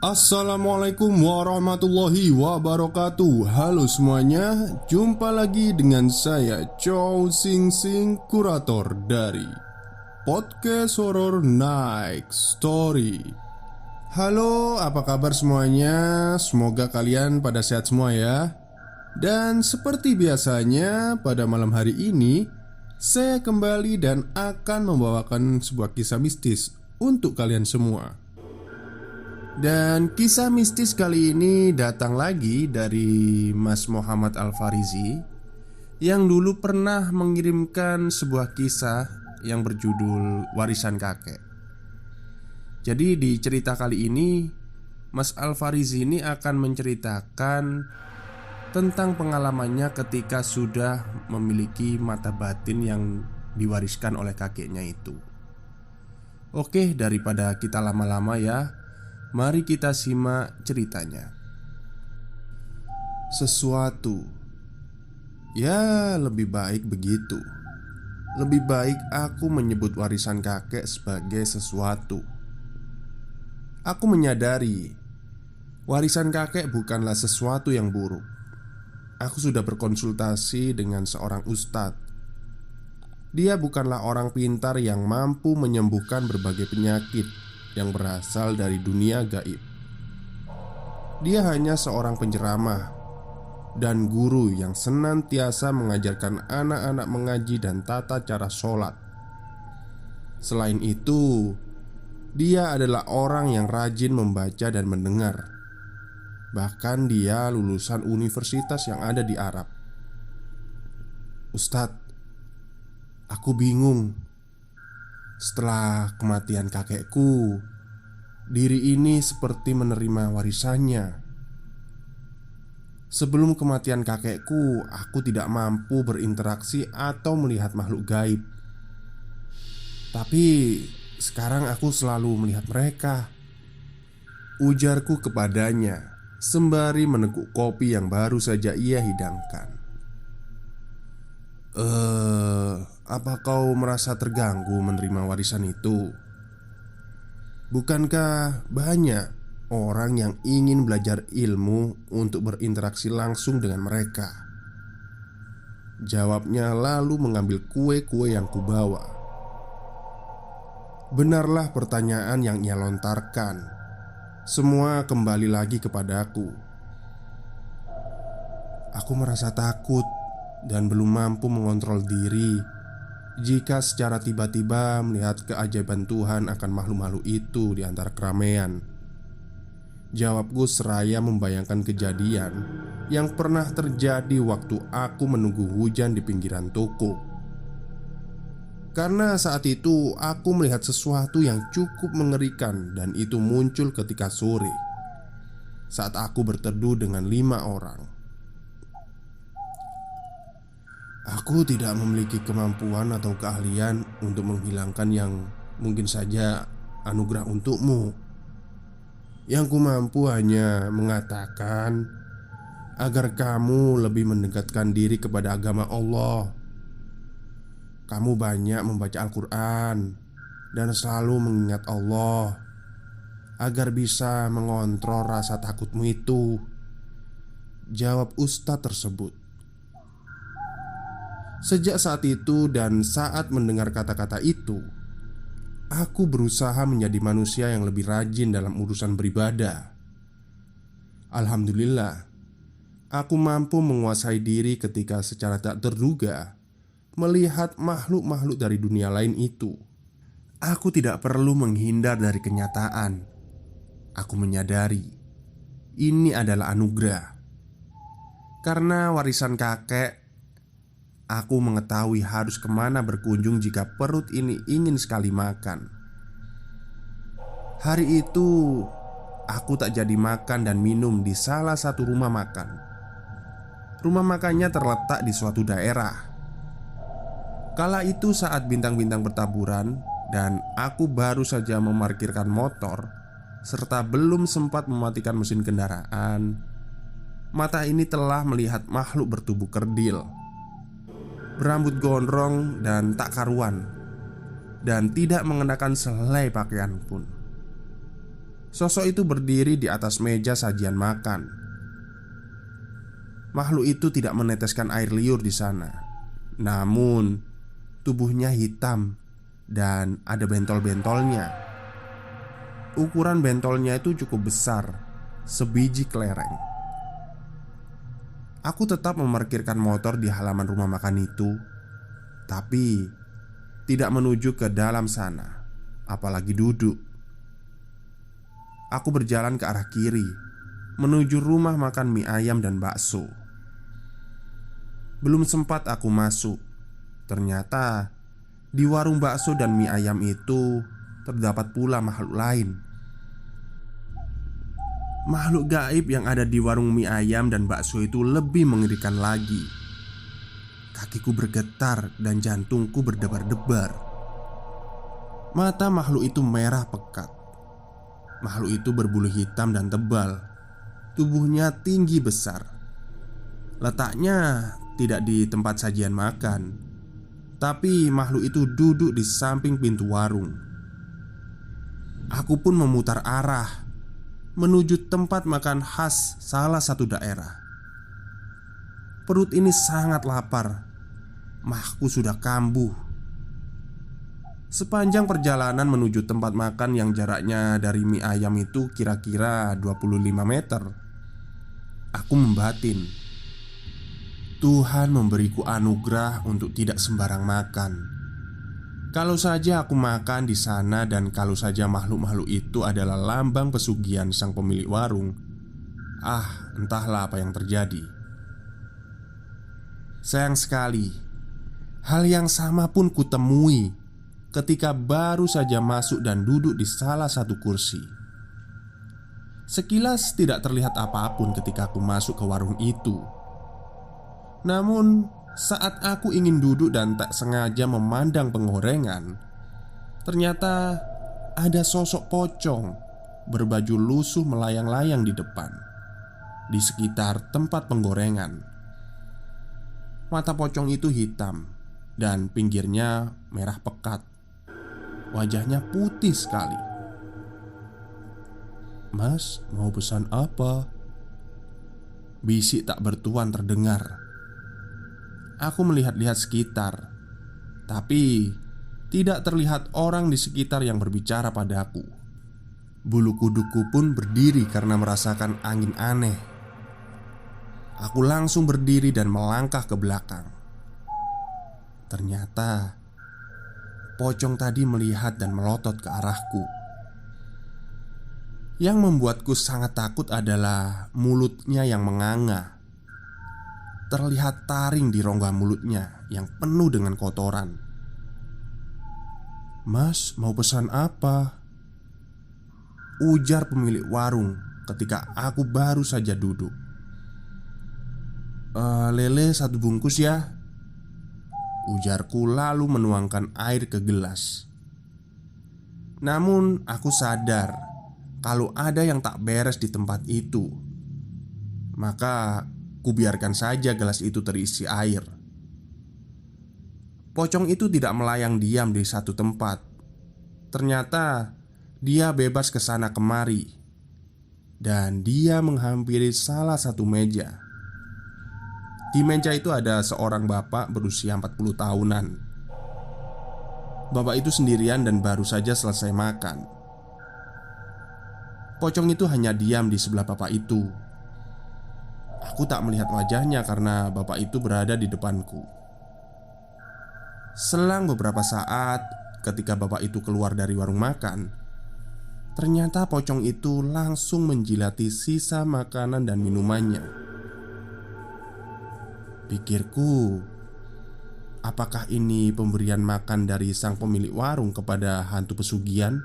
Assalamualaikum warahmatullahi wabarakatuh. Halo semuanya, jumpa lagi dengan saya Chow Sing Sing, kurator dari podcast horor Night Story. Halo, apa kabar semuanya? Semoga kalian pada sehat semua ya. Dan seperti biasanya pada malam hari ini saya kembali dan akan membawakan sebuah kisah mistis untuk kalian semua. Dan kisah mistis kali ini datang lagi dari Mas Muhammad Al-Farizi, yang dulu pernah mengirimkan sebuah kisah yang berjudul Warisan Kakek. Jadi di cerita kali ini Mas Al-Farizi ini akan menceritakan tentang pengalamannya ketika sudah memiliki mata batin yang diwariskan oleh kakeknya itu. Oke, daripada kita lama-lama ya, mari kita simak ceritanya. Sesuatu, ya lebih baik begitu. Lebih baik aku menyebut warisan kakek sebagai sesuatu. Aku menyadari warisan kakek bukanlah sesuatu yang buruk. Aku sudah berkonsultasi dengan seorang ustadz. Dia bukanlah orang pintar yang mampu menyembuhkan berbagai penyakit yang berasal dari dunia gaib. Dia hanya seorang penceramah dan guru yang senantiasa mengajarkan anak-anak mengaji dan tata cara sholat. Selain itu, dia adalah orang yang rajin membaca dan mendengar. Bahkan dia lulusan universitas yang ada di Arab. Ustadz, aku bingung. Setelah kematian kakekku, diri ini seperti menerima warisannya. Sebelum kematian kakekku, aku tidak mampu berinteraksi atau melihat makhluk gaib. Tapi sekarang aku selalu melihat mereka, ujarku kepadanya sembari meneguk kopi yang baru saja ia hidangkan. Apa kau merasa terganggu menerima warisan itu? Bukankah banyak orang yang ingin belajar ilmu untuk berinteraksi langsung dengan mereka? Jawabnya lalu mengambil kue-kue yang kubawa. Benarlah pertanyaan yang ia lontarkan. Semua kembali lagi kepadaku. Aku merasa takut dan belum mampu mengontrol diri jika secara tiba-tiba melihat keajaiban Tuhan akan makhluk-makhluk itu di antara keramaian. Jawabku seraya membayangkan kejadian yang pernah terjadi waktu aku menunggu hujan di pinggiran toko. Karena saat itu aku melihat sesuatu yang cukup mengerikan, dan itu muncul ketika sore saat aku berteduh dengan 5 orang. Aku tidak memiliki kemampuan atau keahlian untuk menghilangkan yang mungkin saja anugerah untukmu. Yang ku mampu hanya mengatakan agar kamu lebih mendekatkan diri kepada agama Allah. Kamu banyak membaca Al-Quran dan selalu mengingat Allah agar bisa mengontrol rasa takutmu itu, jawab ustadz tersebut. Sejak saat itu dan saat mendengar kata-kata itu, aku berusaha menjadi manusia yang lebih rajin dalam urusan beribadah. Alhamdulillah, aku mampu menguasai diri ketika secara tak terduga melihat makhluk-makhluk dari dunia lain itu. Aku tidak perlu menghindar dari kenyataan. Aku menyadari ini adalah anugerah. Karena warisan kakek, aku mengetahui harus kemana berkunjung jika perut ini ingin sekali makan. Hari itu, aku tak jadi makan dan minum di salah satu rumah makan. Rumah makannya terletak di suatu daerah. Kala itu saat bintang-bintang bertaburan dan aku baru saja memarkirkan motor serta belum sempat mematikan mesin kendaraan, mata ini telah melihat makhluk bertubuh kerdil, berambut gondrong dan tak karuan, dan tidak mengenakan selai pakaian pun. Sosok itu berdiri di atas meja sajian makan. Makhluk itu tidak meneteskan air liur di sana. Namun, tubuhnya hitam dan ada bentol-bentolnya. Ukuran bentolnya itu cukup besar, sebiji kelereng. Aku tetap memarkirkan motor di halaman rumah makan itu, tapi tidak menuju ke dalam sana, apalagi duduk. Aku berjalan ke arah kiri, menuju rumah makan mie ayam dan bakso. Belum sempat aku masuk, ternyata di warung bakso dan mie ayam itu terdapat pula makhluk lain. Makhluk gaib yang ada di warung mie ayam dan bakso itu lebih mengerikan lagi. Kakiku bergetar dan jantungku berdebar-debar. Mata makhluk itu merah pekat. Makhluk itu berbulu hitam dan tebal. Tubuhnya tinggi besar. Letaknya tidak di tempat sajian makan, tapi makhluk itu duduk di samping pintu warung. Aku pun memutar arah menuju tempat makan khas salah satu daerah. Perut ini sangat lapar. Mahku sudah kambuh. Sepanjang perjalanan menuju tempat makan yang jaraknya dari mie ayam itu kira-kira 25 meter, aku membatin, Tuhan memberiku anugerah untuk tidak sembarang makan. Kalau saja aku makan di sana dan kalau saja makhluk-makhluk itu adalah lambang pesugihan sang pemilik warung, entahlah apa yang terjadi. Sayang sekali, hal yang sama pun kutemui ketika baru saja masuk dan duduk di salah satu kursi. Sekilas tidak terlihat apapun ketika aku masuk ke warung itu. Namun saat aku ingin duduk dan tak sengaja memandang penggorengan, ternyata ada sosok pocong berbaju lusuh melayang-layang di depan, di sekitar tempat penggorengan. Mata pocong itu hitam dan pinggirnya merah pekat. Wajahnya putih sekali. "Mas, mau pesan apa?" Bisik tak bertuan terdengar. Aku melihat-lihat sekitar, tapi tidak terlihat orang di sekitar yang berbicara padaku. Bulu kuduku pun berdiri karena merasakan angin aneh. Aku langsung berdiri dan melangkah ke belakang. Ternyata pocong tadi melihat dan melotot ke arahku. Yang membuatku sangat takut adalah mulutnya yang menganga. Terlihat taring di rongga mulutnya yang penuh dengan kotoran. "Mas, mau pesan apa?" ujar pemilik warung ketika aku baru saja duduk. Lele 1 bungkus ya," ujarku lalu menuangkan air ke gelas. Namun aku sadar kalau ada yang tak beres di tempat itu. Maka kubiarkan saja gelas itu terisi air. Pocong itu tidak melayang diam di satu tempat. Ternyata dia bebas ke sana kemari. Dan dia menghampiri salah satu meja. Di meja itu ada seorang bapak berusia 40 tahunan. Bapak itu sendirian dan baru saja selesai makan. Pocong itu hanya diam di sebelah bapak itu. Aku tak melihat wajahnya karena bapak itu berada di depanku. Selang beberapa saat, ketika bapak itu keluar dari warung makan, ternyata pocong itu langsung menjilati sisa makanan dan minumannya. Pikirku, apakah ini pemberian makan dari sang pemilik warung kepada hantu pesugihan?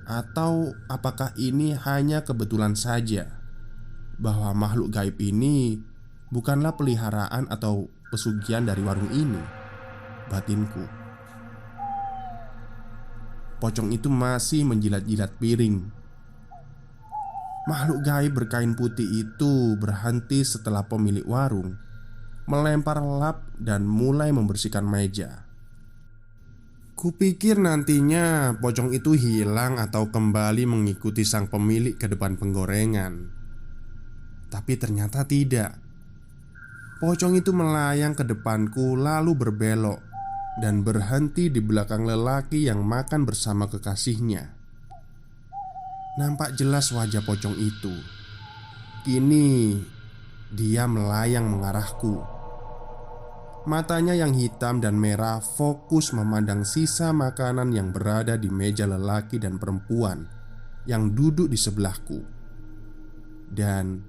Atau apakah ini hanya kebetulan saja bahwa makhluk gaib ini bukanlah peliharaan atau pesugihan dari warung ini? Batinku. Pocong itu masih menjilat-jilat piring. Makhluk gaib berkain putih itu berhenti setelah pemilik warung melempar lap dan mulai membersihkan meja. Kupikir nantinya pocong itu hilang atau kembali mengikuti sang pemilik ke depan penggorengan. Tapi ternyata tidak. Pocong itu melayang ke depanku lalu berbelok dan berhenti di belakang lelaki yang makan bersama kekasihnya. Nampak jelas wajah pocong itu. Kini dia melayang mengarahku. Matanya yang hitam dan merah fokus memandang sisa makanan yang berada di meja lelaki dan perempuan yang duduk di sebelahku. Dan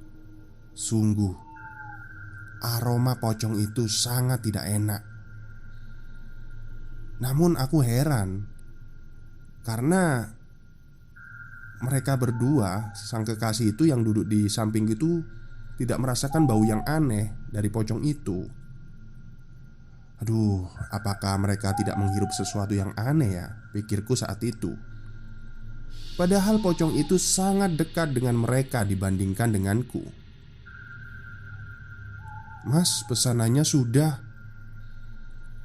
sungguh, aroma pocong itu sangat tidak enak. Namun aku heran karena mereka berdua, sang kekasih itu yang duduk di samping itu, tidak merasakan bau yang aneh dari pocong itu. Aduh, apakah mereka tidak menghirup sesuatu yang aneh ya? Pikirku saat itu. Padahal pocong itu sangat dekat dengan mereka dibandingkan denganku. "Mas, pesanannya sudah,"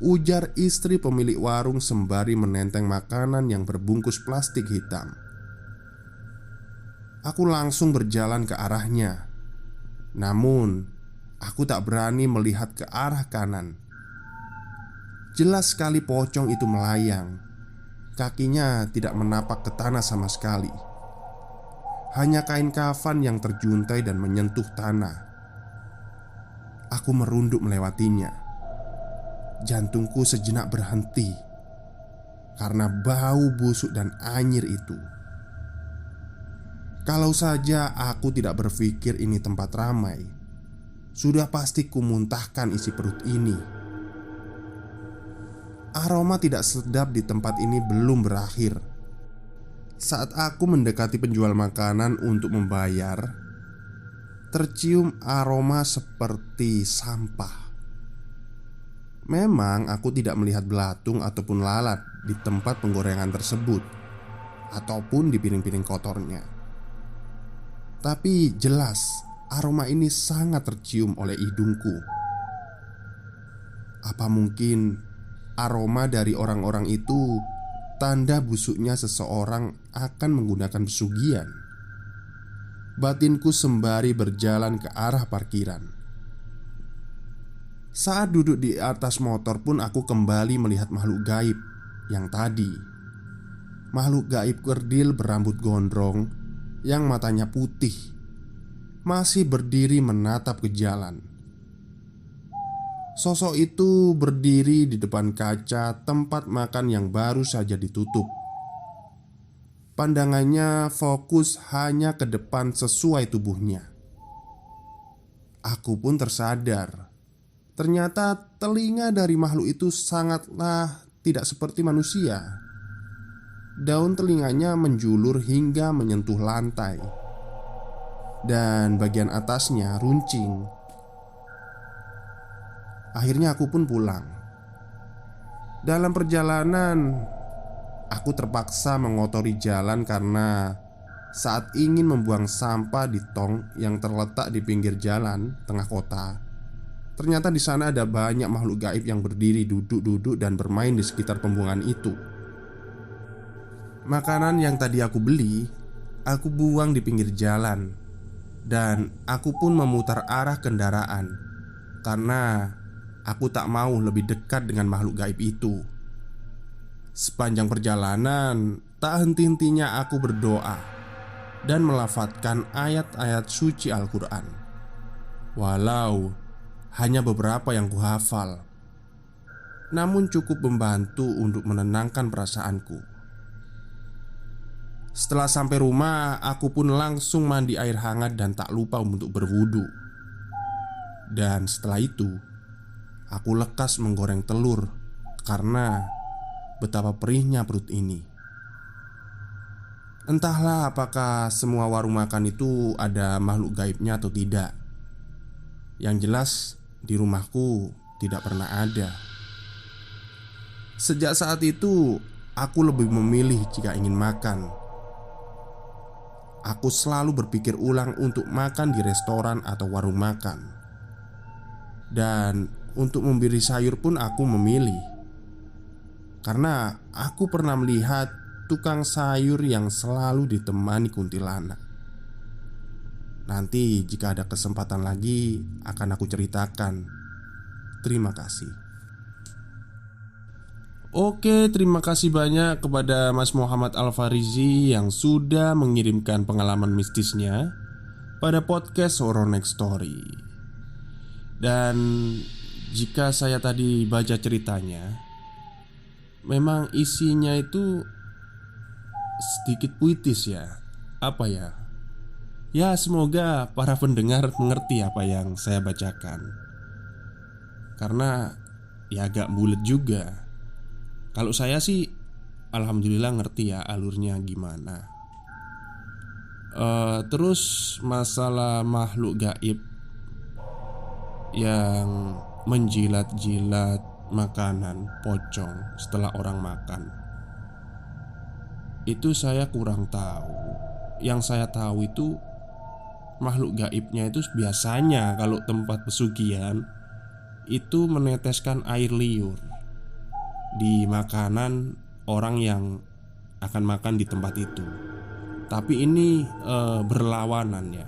ujar istri pemilik warung sembari menenteng makanan yang berbungkus plastik hitam. Aku langsung berjalan ke arahnya. Namun, aku tak berani melihat ke arah kanan. Jelas sekali pocong itu melayang. Kakinya tidak menapak ke tanah sama sekali. Hanya kain kafan yang terjuntai dan menyentuh tanah. Aku merunduk melewatinya. Jantungku sejenak berhenti karena bau busuk dan anyir itu. Kalau saja aku tidak berpikir ini tempat ramai, sudah pasti kumuntahkan isi perut ini. Aroma tidak sedap di tempat ini belum berakhir. Saat aku mendekati penjual makanan untuk membayar, tercium aroma seperti sampah. Memang aku tidak melihat belatung ataupun lalat di tempat penggorengan tersebut, ataupun di piring-piring kotornya. Tapi jelas aroma ini sangat tercium oleh hidungku. Apa mungkin aroma dari orang-orang itu tanda busuknya seseorang akan menggunakan pesugihan? Batinku sembari berjalan ke arah parkiran. Saat duduk di atas motor pun aku kembali melihat makhluk gaib yang tadi. Makhluk gaib kerdil berambut gondrong yang matanya putih masih berdiri menatap ke jalan. Sosok itu berdiri di depan kaca tempat makan yang baru saja ditutup. Pandangannya fokus hanya ke depan sesuai tubuhnya. Aku pun tersadar, ternyata telinga dari makhluk itu sangatlah tidak seperti manusia. Daun telinganya menjulur hingga menyentuh lantai, dan bagian atasnya runcing. Akhirnya aku pun pulang. Dalam perjalanan, aku terpaksa mengotori jalan karena saat ingin membuang sampah di tong yang terletak di pinggir jalan tengah kota, ternyata di sana ada banyak makhluk gaib yang berdiri duduk-duduk dan bermain di sekitar pembuangan itu. Makanan yang tadi aku beli, aku buang di pinggir jalan, dan aku pun memutar arah kendaraan karena aku tak mau lebih dekat dengan makhluk gaib itu. Sepanjang perjalanan, tak henti-hentinya aku berdoa dan melafadzkan ayat-ayat suci Al-Quran. Walau hanya beberapa yang kuhafal, namun cukup membantu untuk menenangkan perasaanku. Setelah sampai rumah, aku pun langsung mandi air hangat dan tak lupa untuk berwudu. Dan setelah itu, aku lekas menggoreng telur karena betapa perihnya perut ini. Entahlah apakah semua warung makan itu ada makhluk gaibnya atau tidak. Yang jelas di rumahku tidak pernah ada. Sejak saat itu, aku lebih memilih jika ingin makan, aku selalu berpikir ulang untuk makan di restoran atau warung makan. Dan untuk membeli sayur pun aku memilih. Karena aku pernah melihat tukang sayur yang selalu ditemani kuntilanak. Nanti jika ada kesempatan lagi akan aku ceritakan. Terima kasih. Oke, terima kasih banyak kepada Mas Muhammad Al-Farizi yang sudah mengirimkan pengalaman mistisnya pada podcast Horror Next Story. Dan jika saya tadi baca ceritanya, memang isinya itu sedikit puitis ya. Apa ya? Ya, semoga para pendengar mengerti apa yang saya bacakan. Karena ya agak bulet juga. Kalau saya sih alhamdulillah ngerti ya alurnya gimana. Terus masalah makhluk gaib yang menjilat-jilat makanan pocong setelah orang makan, itu saya kurang tahu. Yang saya tahu itu makhluk gaibnya itu biasanya kalau tempat pesugihan itu meneteskan air liur di makanan orang yang akan makan di tempat itu. Tapi ini berlawanan ya.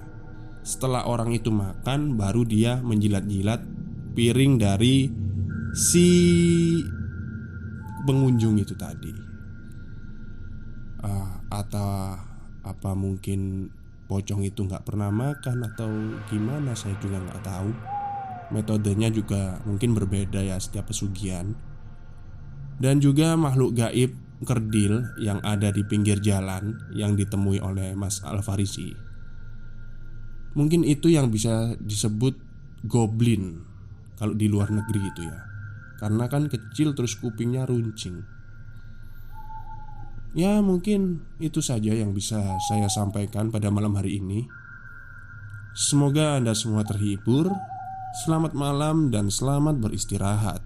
Setelah orang itu makan, baru dia menjilat-jilat piring dari si pengunjung itu tadi. Atau apa mungkin pocong itu nggak pernah makan atau gimana, saya juga nggak tahu. Metodenya juga mungkin berbeda ya setiap pesugihan. Dan juga makhluk gaib kerdil yang ada di pinggir jalan yang ditemui oleh Mas Al-Farizi. Mungkin itu yang bisa disebut goblin kalau di luar negeri itu ya. Karena kan kecil terus kupingnya runcing. Ya mungkin itu saja yang bisa saya sampaikan pada malam hari ini. Semoga Anda semua terhibur. Selamat malam dan selamat beristirahat.